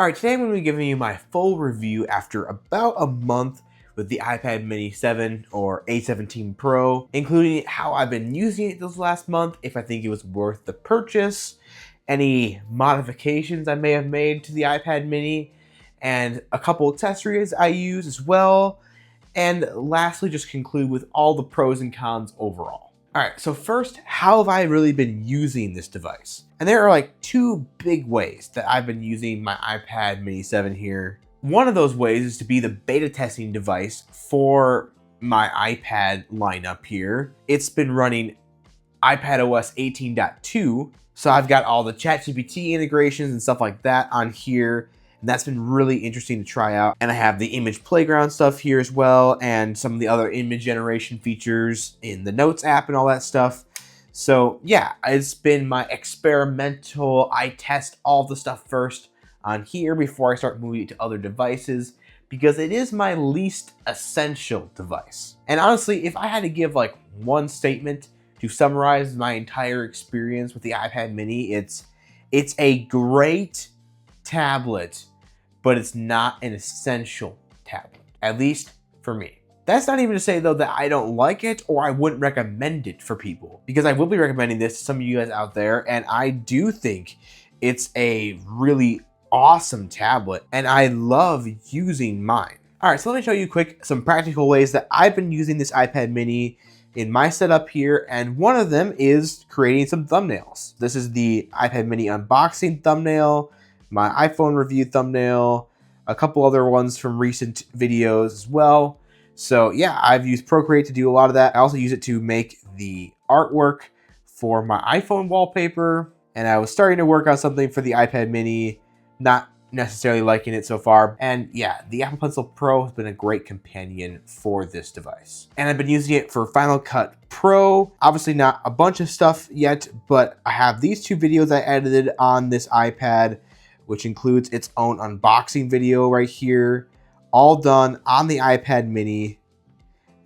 All right, today I'm going to be giving you my full review after about a month with the iPad mini 7 or A17 Pro, including how I've been using it this last month, if I think it was worth the purchase, any modifications I may have made to the iPad mini, and a couple accessories I use as well, and lastly just conclude with all the pros and cons overall. All right, so first, how have I really been using this device? And there are like two big ways that I've been using my iPad mini 7 here. One of those ways is to be the beta testing device for my iPad lineup here. It's been running iPadOS 18.2, so I've got all the ChatGPT integrations and stuff like that on here. And that's been really interesting to try out. And I have the image playground stuff here as well, and some of the other image generation features in the Notes app and all that stuff. So yeah, it's been my experimental, I test all the stuff first on here before I start moving it to other devices, because it is my least essential device. And honestly, if I had to give like one statement to summarize my entire experience with the iPad mini, it's a great tablet, but it's not an essential tablet, at least for me. That's not even to say though that I don't like it or I wouldn't recommend it for people, because I will be recommending this to some of you guys out there, and I do think it's a really awesome tablet and I love using mine. All right, so let me show you quick some practical ways that I've been using this iPad mini in my setup here, and one of them is creating some thumbnails. This is the iPad mini unboxing thumbnail, my iPhone review thumbnail, a couple other ones from recent videos as well. So yeah, I've used Procreate to do a lot of that. I also use it to make the artwork for my iPhone wallpaper, and I was starting to work on something for the iPad mini, not necessarily liking it so far. And yeah, the Apple Pencil Pro has been a great companion for this device. And I've been using it for Final Cut Pro. Obviously not a bunch of stuff yet, but I have these two videos I edited on this iPad, which includes its own unboxing video right here, all done on the iPad mini.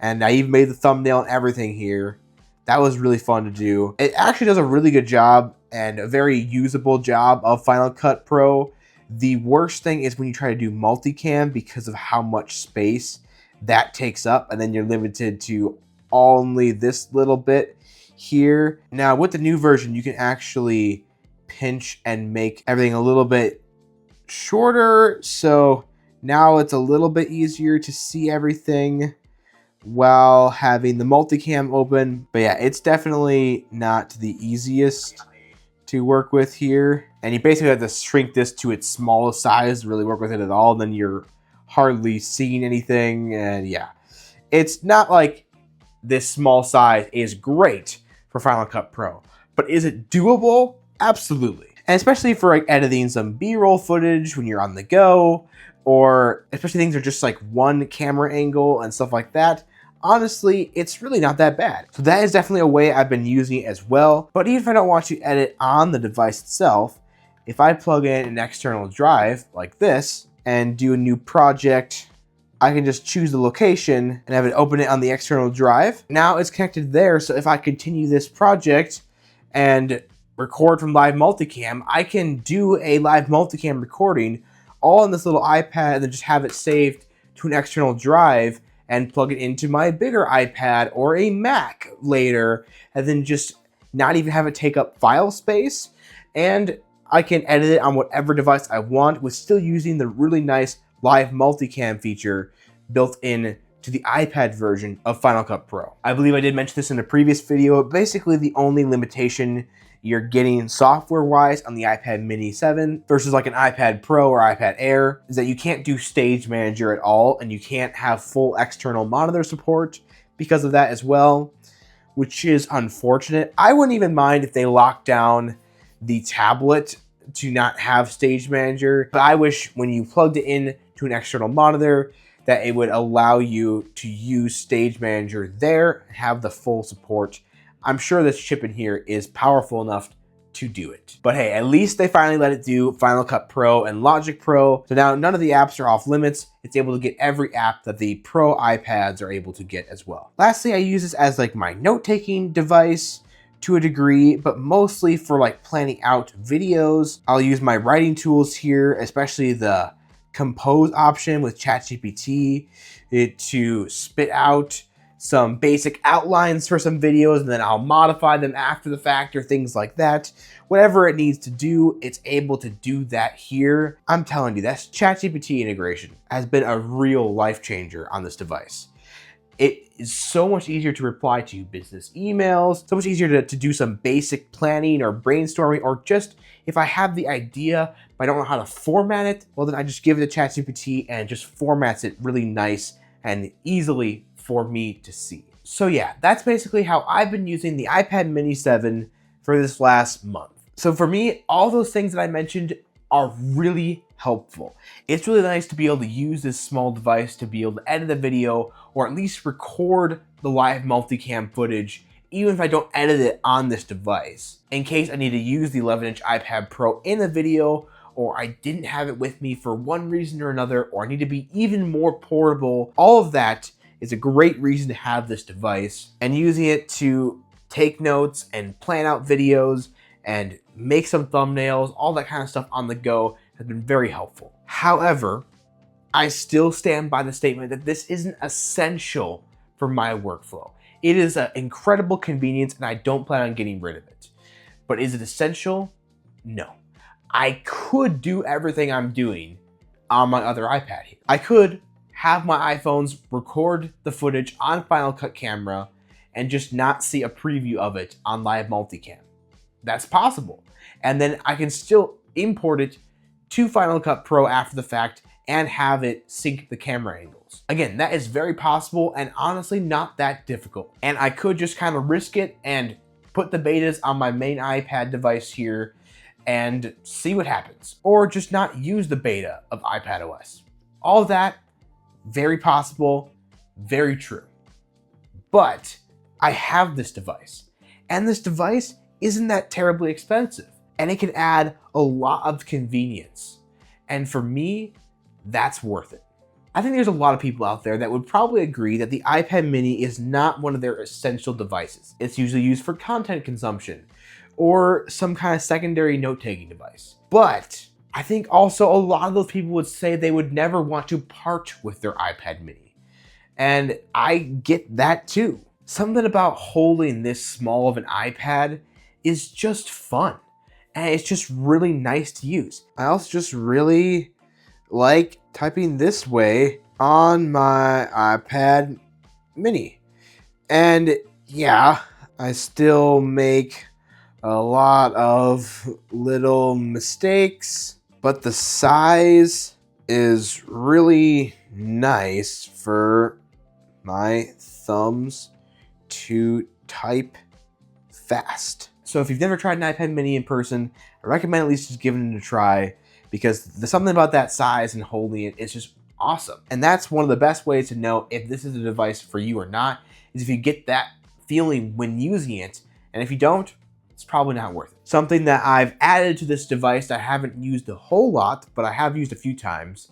And I even made the thumbnail and everything here. That was really fun to do. It actually does a really good job and a very usable job of Final Cut Pro. The worst thing is when you try to do multicam, because of how much space that takes up, and then you're limited to only this little bit here. Now with the new version, you can actually pinch and make everything a little bit shorter, so now it's a little bit easier to see everything while having the multicam open. But yeah, it's definitely not the easiest to work with here, and you basically have to shrink this to its smallest size to really work with it at all, and then you're hardly seeing anything. And yeah, it's not like this small size is great for Final Cut Pro, but is it doable? Absolutely. And especially for like editing some B-roll footage when you're on the go, or especially things that are just like one camera angle and stuff like that, honestly, it's really not that bad. So that is definitely a way I've been using it as well. But even if I don't want to edit on the device itself, if I plug in an external drive like this and do a new project, I can just choose the location and have it open it on the external drive. Now it's connected there, so if I continue this project and record from live multicam, I can do a live multicam recording all on this little iPad and then just have it saved to an external drive and plug it into my bigger iPad or a Mac later, and then just not even have it take up file space. And I can edit it on whatever device I want with still using the really nice live multicam feature built in to the iPad version of Final Cut Pro. I believe I did mention this in a previous video. Basically, the only limitation you're getting software-wise on the iPad mini 7 versus like an iPad Pro or iPad Air is that you can't do Stage Manager at all, and you can't have full external monitor support because of that as well, which is unfortunate. I wouldn't even mind if they locked down the tablet to not have Stage Manager, but I wish when you plugged it in to an external monitor that it would allow you to use Stage Manager there and have the full support. I'm sure this chip in here is powerful enough to do it. But hey, at least they finally let it do Final Cut Pro and Logic Pro. So now none of the apps are off limits. It's able to get every app that the Pro iPads are able to get as well. Lastly, I use this as like my note-taking device to a degree, but mostly for like planning out videos. I'll use my writing tools here, especially the compose option with ChatGPT to spit out some basic outlines for some videos, and then I'll modify them after the fact or things like that. Whatever it needs to do, it's able to do that here. I'm telling you, that's ChatGPT integration has been a real life changer on this device. It is so much easier to reply to business emails, so much easier to do some basic planning or brainstorming, or just if I have the idea, but I don't know how to format it, well then I just give it to ChatGPT and it just formats it really nice and easily for me to see. So yeah, that's basically how I've been using the iPad mini 7 for this last month. So for me, all those things that I mentioned are really helpful. It's really nice to be able to use this small device to be able to edit a video or at least record the live multicam footage, even if I don't edit it on this device. In case I need to use the 11-inch iPad Pro in a video, or I didn't have it with me for one reason or another, or I need to be even more portable, all of that is a great reason to have this device, and using it to take notes and plan out videos and make some thumbnails, all that kind of stuff on the go has been very helpful. However, I still stand by the statement that this isn't essential for my workflow. It is an incredible convenience and I don't plan on getting rid of it. But is it essential? No. I could do everything I'm doing on my other iPad here. I could have my iPhones record the footage on Final Cut camera and just not see a preview of it on live multicam. That's possible. And then I can still import it to Final Cut Pro after the fact and have it sync the camera angles. Again, that is very possible and honestly not that difficult. And I could just kind of risk it and put the betas on my main iPad device here and see what happens. Or just not use the beta of iPadOS. All of that, very possible, very true. But I have this device, and this device isn't that terribly expensive, and it can add a lot of convenience. And for me, that's worth it. I think there's a lot of people out there that would probably agree that the iPad mini is not one of their essential devices. It's usually used for content consumption or some kind of secondary note-taking device. But I think also a lot of those people would say they would never want to part with their iPad mini. And I get that too. Something about holding this small of an iPad is just fun. And it's just really nice to use. I also just really like typing this way on my iPad mini. And yeah, I still make a lot of little mistakes, but the size is really nice for my thumbs to type fast. So if you've never tried an iPad mini in person, I recommend at least just giving it a try, because there's something about that size and holding it, it's just awesome. And that's one of the best ways to know if this is a device for you or not, is if you get that feeling when using it. And if you don't, it's probably not worth it. Something that I've added to this device that I haven't used a whole lot, but I have used a few times,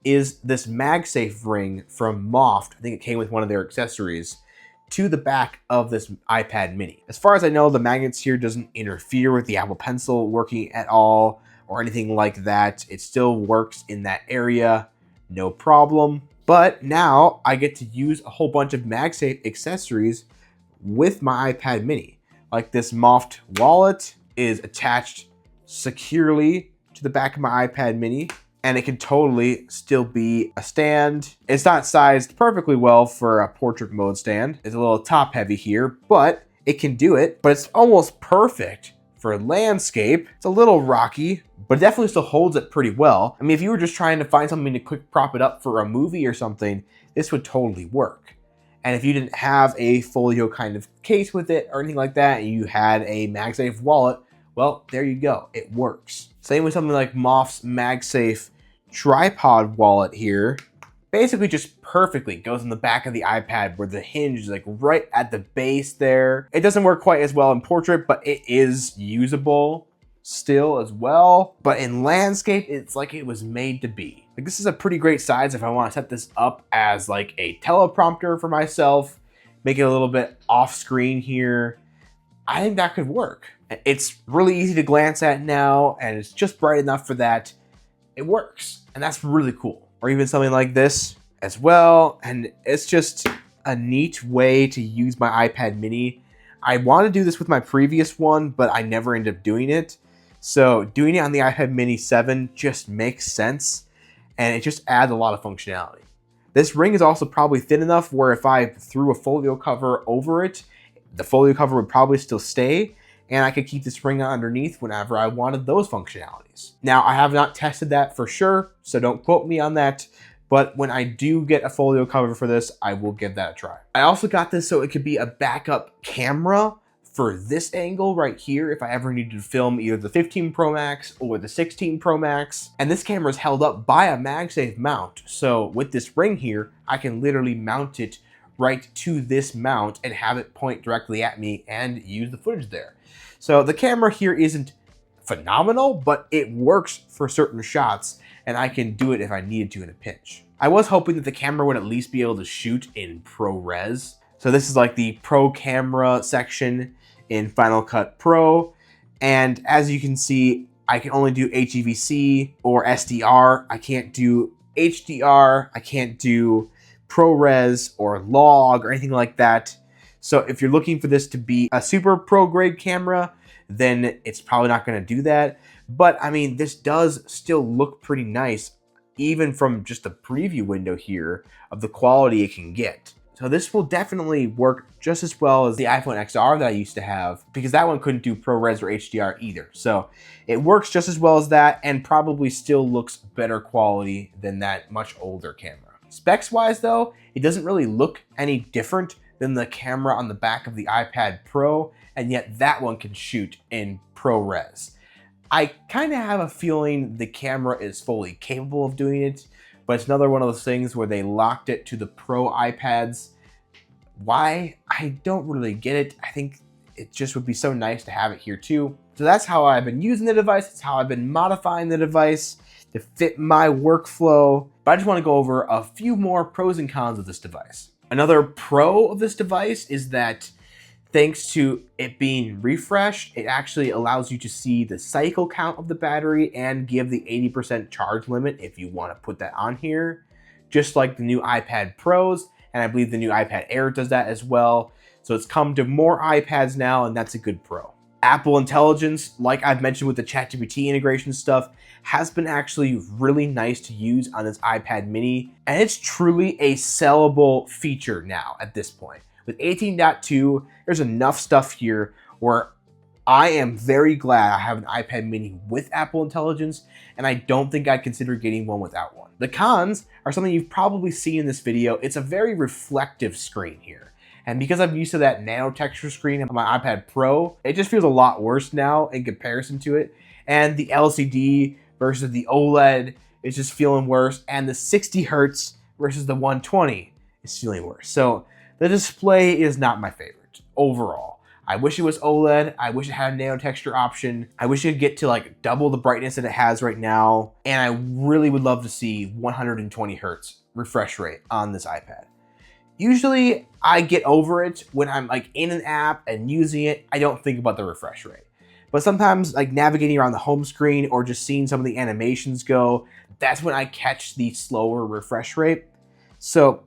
is this MagSafe ring from Moft. I think it came with one of their accessories to the back of this iPad mini. As far as I know, the magnets here doesn't interfere with the Apple Pencil working at all or anything like that. It still works in that area, no problem. But now I get to use a whole bunch of MagSafe accessories with my iPad mini. Like this Moft wallet is attached securely to the back of my iPad mini, and it can totally still be a stand. It's not sized perfectly well for a portrait mode stand. It's a little top heavy here, but it can do it. But it's almost perfect for landscape. It's a little rocky, but it definitely still holds it pretty well. I mean, if you were just trying to find something to quick prop it up for a movie or something, this would totally work. And if you didn't have a folio kind of case with it or anything like that, and you had a MagSafe wallet, well, there you go, it works. Same with something like Moft's MagSafe tripod wallet here. Basically just perfectly goes in the back of the iPad where the hinge is like right at the base there. It doesn't work quite as well in portrait, but it is usable still as well. But in landscape, it's like it was made to be. Like, this is a pretty great size if I want to set this up as like a teleprompter for myself, make it a little bit off screen here. I think that could work. It's really easy to glance at now, and it's just bright enough for that. It works, and that's really cool. Or even something like this as well, and it's just a neat way to use my iPad mini. I want to do this with my previous one, but I never ended up doing it. So doing it on the iPad mini 7 just makes sense, and it just adds a lot of functionality. This ring is also probably thin enough where if I threw a folio cover over it, the folio cover would probably still stay, and I could keep this ring underneath whenever I wanted those functionalities. Now, I have not tested that for sure, so don't quote me on that, but when I do get a folio cover for this, I will give that a try. I also got this so it could be a backup camera for this angle right here if I ever needed to film either the 15 Pro Max or the 16 Pro Max. And this camera is held up by a MagSafe mount, so with this ring here, I can literally mount it right to this mount and have it point directly at me and use the footage there. So the camera here isn't phenomenal, but it works for certain shots, and I can do it if I needed to in a pinch. I was hoping that the camera would at least be able to shoot in ProRes. So this is like the Pro Camera section in Final Cut Pro, and as you can see, I can only do HEVC or SDR. I can't do HDR, I can't do ProRes or log or anything like that. So if you're looking for this to be a super pro grade camera, then it's probably not going to do that. But I mean, this does still look pretty nice, even from just the preview window here of the quality it can get. So this will definitely work just as well as the iPhone XR that I used to have, because that one couldn't do ProRes or HDR either. So it works just as well as that, and probably still looks better quality than that much older camera. Specs wise though, it doesn't really look any different than the camera on the back of the iPad Pro, and yet that one can shoot in ProRes. I kind of have a feeling the camera is fully capable of doing it, but it's another one of those things where they locked it to the Pro iPads. Why? I don't really get it. I think it just would be so nice to have it here too. So that's how I've been using the device. It's how I've been modifying the device to fit my workflow. But I just want to go over a few more pros and cons of this device. Another pro of this device is that thanks to it being refreshed, it actually allows you to see the cycle count of the battery and give the 80% charge limit if you want to put that on here, just like the new iPad Pros, and I believe the new iPad Air does that as well. So it's come to more iPads now, and that's a good pro. Apple Intelligence, like I've mentioned with the ChatGPT integration stuff, has been actually really nice to use on this iPad mini, and it's truly a sellable feature now at this point. With 18.2, there's enough stuff here where I am very glad I have an iPad mini with Apple Intelligence, and I don't think I'd consider getting one without one. The cons are something you've probably seen in this video. It's a very reflective screen here. And because I'm used to that nano texture screen on my iPad Pro, it just feels a lot worse now in comparison to it. And the LCD versus the OLED is just feeling worse. And the 60 Hertz versus the 120 is feeling worse. So the display is not my favorite overall. I wish it was OLED. I wish it had a nano texture option. I wish it could get to like double the brightness that it has right now. And I really would love to see 120 Hertz refresh rate on this iPad. Usually I get over it when I'm like in an app and using it. I don't think about the refresh rate. But sometimes like navigating around the home screen or just seeing some of the animations go, that's when I catch the slower refresh rate. So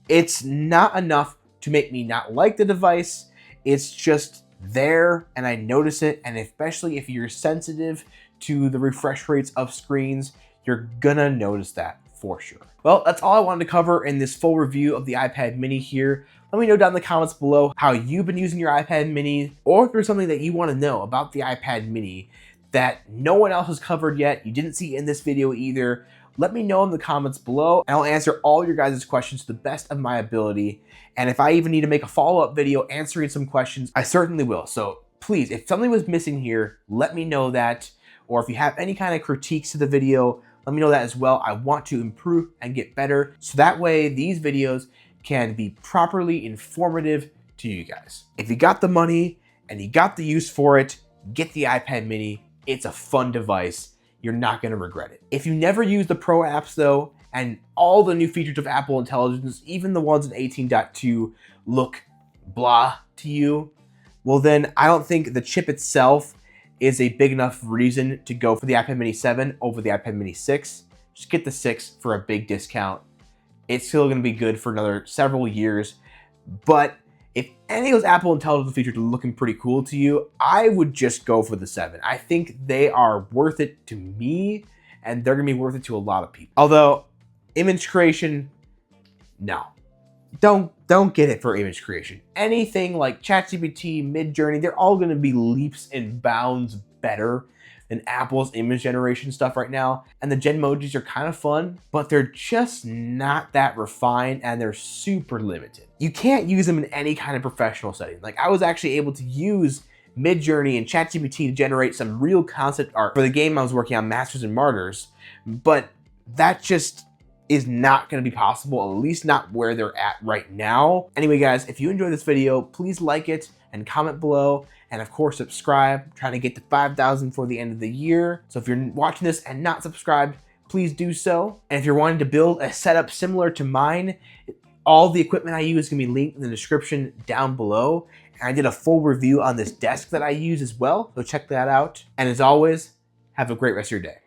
it's not enough to make me not like the device. It's just there and I notice it. And especially if you're sensitive to the refresh rates of screens, you're gonna notice that for sure. Well, that's all I wanted to cover in this full review of the iPad mini here. Let me know down in the comments below how you've been using your iPad mini, or if there's something that you want to know about the iPad mini that no one else has covered yet, you didn't see in this video either. Let me know in the comments below, and I'll answer all your guys' questions to the best of my ability. And if I even need to make a follow-up video answering some questions, I certainly will. So please, if something was missing here, let me know that. Or if you have any kind of critiques to the video, let me know that as well. I want to improve and get better, so that way these videos can be properly informative to you guys. If you got the money and you got the use for it, get the iPad mini. It's a fun device. You're not gonna regret it. If you never use the Pro apps though, and all the new features of Apple Intelligence, even the ones in 18.2 look blah to you, well then I don't think the chip itself is a big enough reason to go for the iPad mini 7 over the iPad mini 6. Just get the 6 for a big discount. It's still gonna be good for another several years, but if any of those Apple Intelligence features are looking pretty cool to you, I would just go for the 7. I think they are worth it to me, and they're gonna be worth it to a lot of people. Although, image creation, no. Don't get it for image creation. Anything like ChatGPT, Midjourney, they're all gonna be leaps and bounds better than Apple's image generation stuff right now. And the Genmojis are kind of fun, but they're just not that refined and they're super limited. You can't use them in any kind of professional setting. Like I was actually able to use Midjourney and ChatGPT to generate some real concept art for the game I was working on, Masters and Martyrs, but that just is not gonna be possible, at least not where they're at right now. Anyway, guys, if you enjoyed this video, please like it and comment below. And of course, subscribe. I'm trying to get to 5,000 for the end of the year. So if you're watching this and not subscribed, please do so. And if you're wanting to build a setup similar to mine, all the equipment I use is gonna be linked in the description down below. And I did a full review on this desk that I use as well, so check that out. And as always, have a great rest of your day.